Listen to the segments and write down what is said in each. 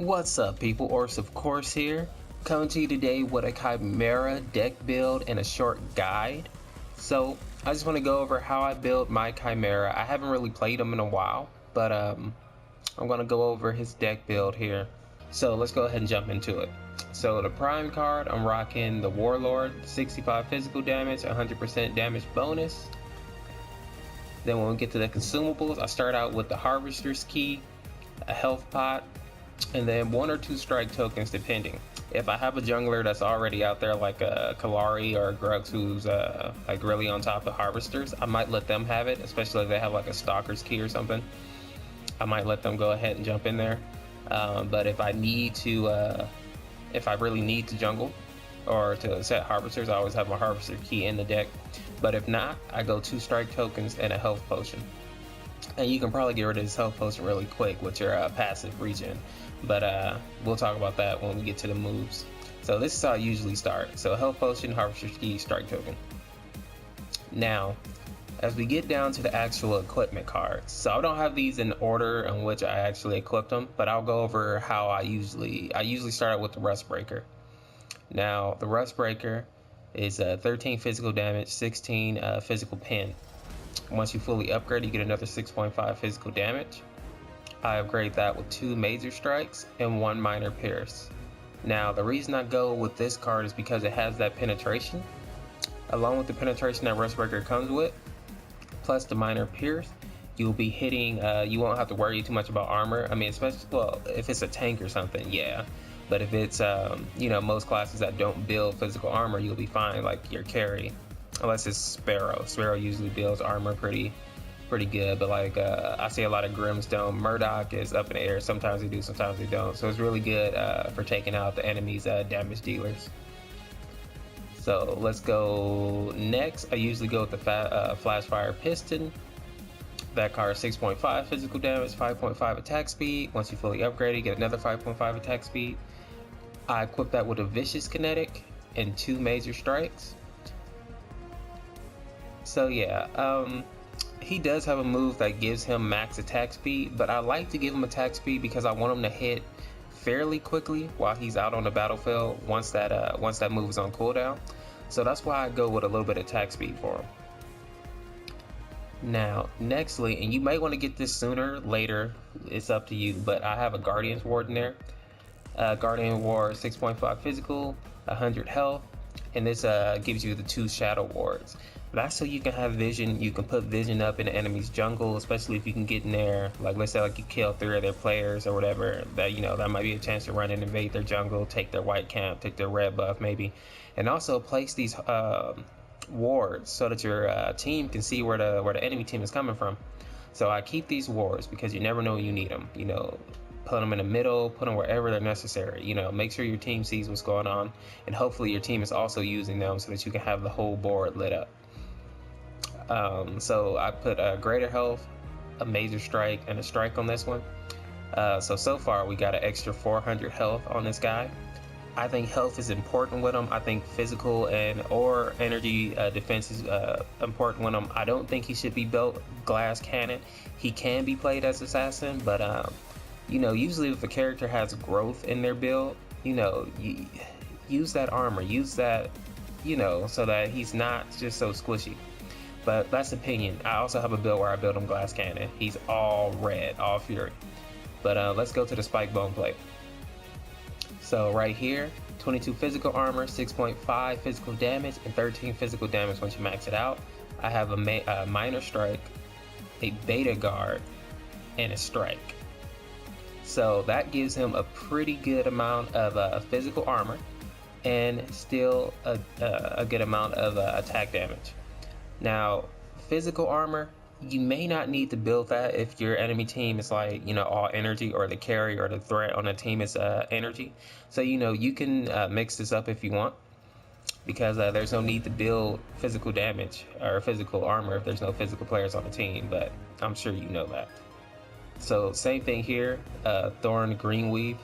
What's up, people? Orseofkorse here, coming to you today with a Khaimera deck build and a short guide. So I just want to go over how I built my Khaimera. I haven't really played him in a while, but I'm going to go over his deck build here. So let's go ahead and jump into it. So the prime card, I'm rocking the Warlord, 65 physical damage, 100% damage bonus. Then when we get to the consumables, I start out with the Harvester's Key, a health pot, and then 1 or 2 strike tokens depending. If I have a jungler that's already out there like a Kalari or a Grux who's like really on top of harvesters, I might let them have it, especially if they have like a Stalker's Key or something. I might let them go ahead and jump in there. But if I need to, if I really need to jungle or to set harvesters, I always have my Harvester Key in the deck. But if not, I go 2 strike tokens and a health potion. And you can probably get rid of this health potion really quick with your passive regen. But we'll talk about that when we get to the moves. So this is how I usually start. So health potion, Harvester's Key, strike token. Now, as we get down to the actual equipment cards, so I don't have these in order in which I actually equipped them, but I'll go over how I usually start out with the Rust Breaker. Now, the Rust Breaker is 13 physical damage, 16 physical pen. Once you fully upgrade, you get another 6.5 physical damage. I upgrade that with 2 major strikes and 1 minor pierce. Now, the reason I go with this card is because it has that penetration. Along with the penetration that Rust Breaker comes with, plus the minor pierce, you'll be hitting, you won't have to worry too much about armor. I mean, especially, well, if it's a tank or something, yeah. But if it's, you know, most classes that don't build physical armor, you'll be fine, like your carry. Unless it's Sparrow. Sparrow usually builds armor pretty good, but like I see a lot of Grimstone. Murdoch is up in the air. Sometimes they do, sometimes they don't. So it's really good for taking out the enemy's damage dealers. So let's go next. I usually go with the Flashfire Piston. That card 6.5 physical damage, 5.5 attack speed. Once you fully upgrade it, get another 5.5 attack speed. I equip that with a Vicious Kinetic and 2 major strikes. So yeah, he does have a move that gives him max attack speed, but I like to give him attack speed because I want him to hit fairly quickly while he's out on the battlefield once that move is on cooldown. So that's why I go with a little bit of attack speed for him. Now, nextly, and you might want to get this sooner, later, it's up to you, but I have a Guardian's Ward in there. Guardian Ward, 6.5 physical, 100 health, and this gives you the 2 Shadow Wards. That's so you can have vision. You can put vision up in the enemy's jungle, especially if you can get in there. Like, let's say like you kill 3 of their players or whatever. That, you know, that might be a chance to run and invade their jungle, take their white camp, take their red buff maybe, and also place these wards so that your team can see where the enemy team is coming from. So I keep these wards because you never know when you need them. You know, put them in the middle, put them wherever they're necessary. You know, make sure your team sees what's going on, and hopefully your team is also using them so that you can have the whole board lit up. So I put a greater health, a major strike, and a strike on this one. So far we got an extra 400 health on this guy. I think health is important with him. I think physical or energy defense is important with him. I don't think he should be built glass cannon. He can be played as assassin, but you know, usually if a character has growth in their build, you know, use that armor, use that, you know, so that he's not just so squishy. But that's opinion. I also have a build where I build him glass cannon. He's all red, all fury. But let's go to the Spike Bone Plate. So right here, 22 physical armor, 6.5 physical damage, and 13 physical damage once you max it out. I have a minor strike, a beta guard, and a strike. So that gives him a pretty good amount of physical armor and still a good amount of attack damage. Now, physical armor, you may not need to build that if your enemy team is like, you know, all energy, or the carry or the threat on the team is energy. So, you know, you can mix this up if you want, because there's no need to build physical damage or physical armor if there's no physical players on the team, but I'm sure you know that. So same thing here, Thorn Greenweave.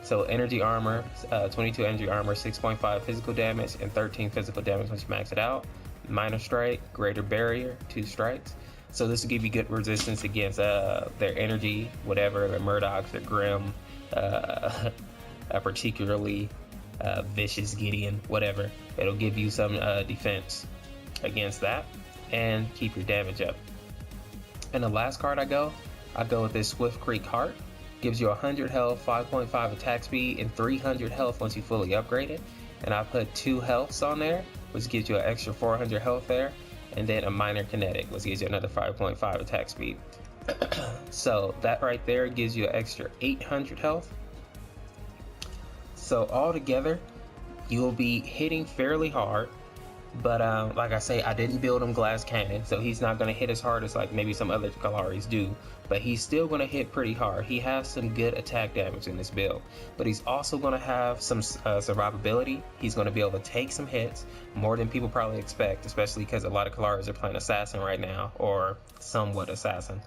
So energy armor, 22 energy armor, 6.5 physical damage, and 13 physical damage once you max it out. Minor strike, greater barrier, 2 strikes. So this will give you good resistance against their energy, whatever, their Murdochs, their Grim, a particularly vicious Gideon, whatever. It'll give you some defense against that and keep your damage up. And the last card I go with this Swift Creek Heart. Gives you 100 health, 5.5 attack speed, and 300 health once you fully upgrade it. And I put 2 healths on there, which gives you an extra 400 health there, and then a minor kinetic, which gives you another 5.5 attack speed. So that right there gives you an extra 800 health. So altogether, you'll be hitting fairly hard. But like I say, I didn't build him glass cannon, so he's not going to hit as hard as like maybe some other Kalaris do. But he's still going to hit pretty hard. He has some good attack damage in this build. But he's also going to have some survivability. He's going to be able to take some hits, more than people probably expect, especially because a lot of Kalaris are playing Assassin right now, or somewhat Assassin.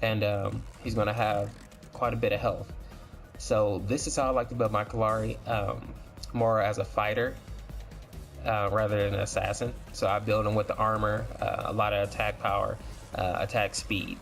And he's going to have quite a bit of health. So this is how I like to build my Kalari, more as a fighter. Rather than an assassin. So I build them with the armor, a lot of attack power, attack speed.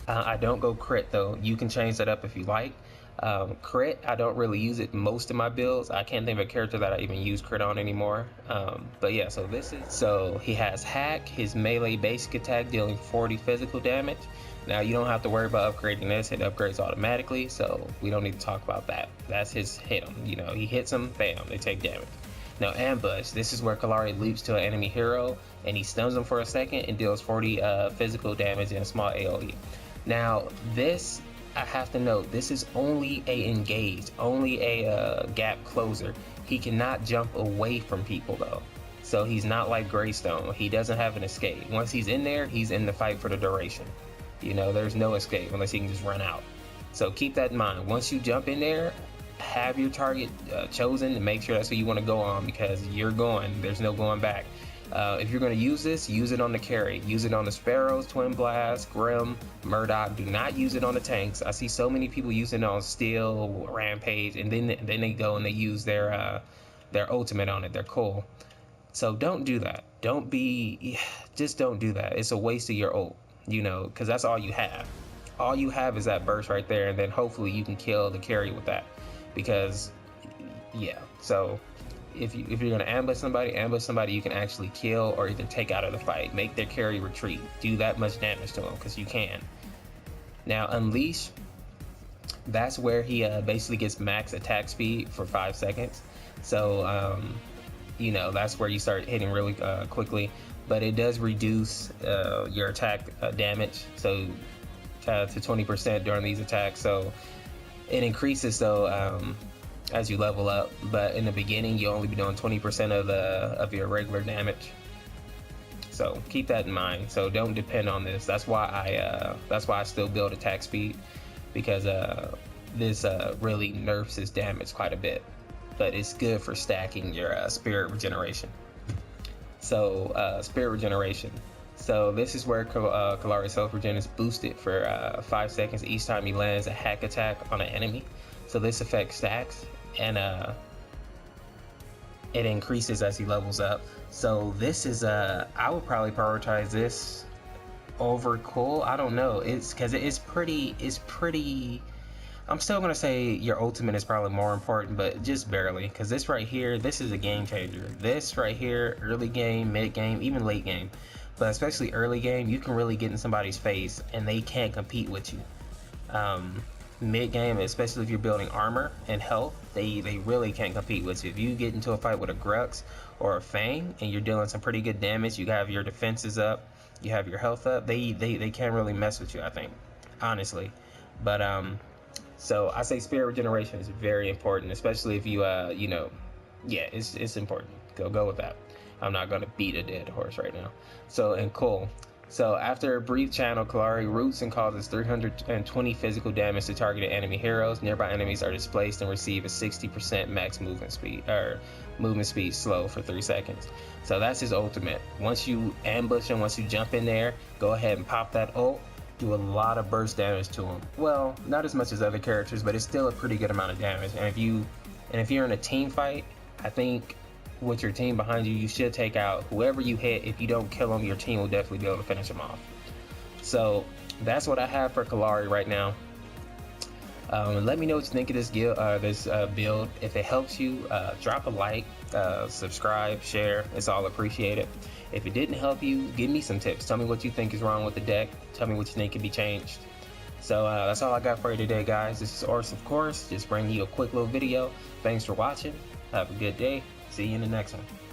I don't go crit though. You can change that up if you like. Crit, I don't really use it most of my builds. I can't think of a character that I even use crit on anymore. But yeah, so he has hack, his melee basic attack dealing 40 physical damage. Now you don't have to worry about upgrading this, it upgrades automatically, so we don't need to talk about that. That's his hit 'em. You know, he hits them, bam, they take damage. Now ambush, this is where Kalari leaps to an enemy hero and he stuns them for a second and deals 40 physical damage and a small AoE. Now this, I have to note, this is only a engaged, only a gap closer. He cannot jump away from people though. So he's not like Greystone, he doesn't have an escape. Once he's in there, he's in the fight for the duration. You know, there's no escape unless he can just run out. So keep that in mind. Once you jump in there, have your target chosen and make sure that's who you want to go on, because you're going, there's no going back. If you're going to use this, use it on the carry, use it on the Sparrows, Twin Blast, Grim, Murdoch. Do not use it on the tanks. I see so many people using it on Steel, Rampage, and then they go and they use their ultimate on it. They're cool. So don't do that. Just don't do that. It's a waste of your ult, you know, because that's all you have. All you have is that burst right there, and then hopefully you can kill the carry with that. Because yeah, so if you're gonna ambush somebody you can actually kill or either take out of the fight, make their carry retreat, do that much damage to them, because you can. Now Unleash, that's where he basically gets max attack speed for 5 seconds. So you know, that's where you start hitting really quickly, but it does reduce your attack damage to 20% during these attacks. So it increases though as you level up, but in the beginning you only be doing 20% of your regular damage. So keep that in mind. So don't depend on this. That's why I still build attack speed, because this really nerfs his damage quite a bit, but it's good for stacking your spirit regeneration. So spirit regeneration. So this is where Kalari's health regen is boosted for 5 seconds each time he lands a hack attack on an enemy. So this affects stacks, and it increases as he levels up. So this is I would probably prioritize this over Cool. I don't know. It's because it's pretty. I'm still gonna say your ultimate is probably more important, but just barely, because this right here, this is a game changer. This right here, early game, mid game, even late game, but especially early game, you can really get in somebody's face and they can't compete with you. Mid game, especially if you're building armor and health, they really can't compete with you. If you get into a fight with a Grux or a Fang and you're dealing some pretty good damage, you have your defenses up, you have your health up, they can't really mess with you, I think, honestly. But so I say spirit regeneration is very important, especially if you you know, yeah, it's important. Go with that. I'm not gonna beat a dead horse right now. So, and cool. So after a brief channel, Kalari roots and causes 320 physical damage to targeted enemy heroes. Nearby enemies are displaced and receive a 60% max movement speed, or movement speed slow for 3 seconds. So that's his ultimate. Once you ambush him, once you jump in there, go ahead and pop that ult. Do a lot of burst damage to him. Well, not as much as other characters, but it's still a pretty good amount of damage. And if you're in a team fight, I think with your team behind you, you should take out whoever you hit. If you don't kill them, your team will definitely be able to finish them off. So that's what I have for Kalari right now. Let me know what you think of this build. If it helps you, drop a like, subscribe, share. It's all appreciated. If it didn't help you, give me some tips. Tell me what you think is wrong with the deck. Tell me what you think can be changed. So that's all I got for you today, guys. This is Orseofkorse, just bringing you a quick little video. Thanks for watching. Have a good day. See you in the next one.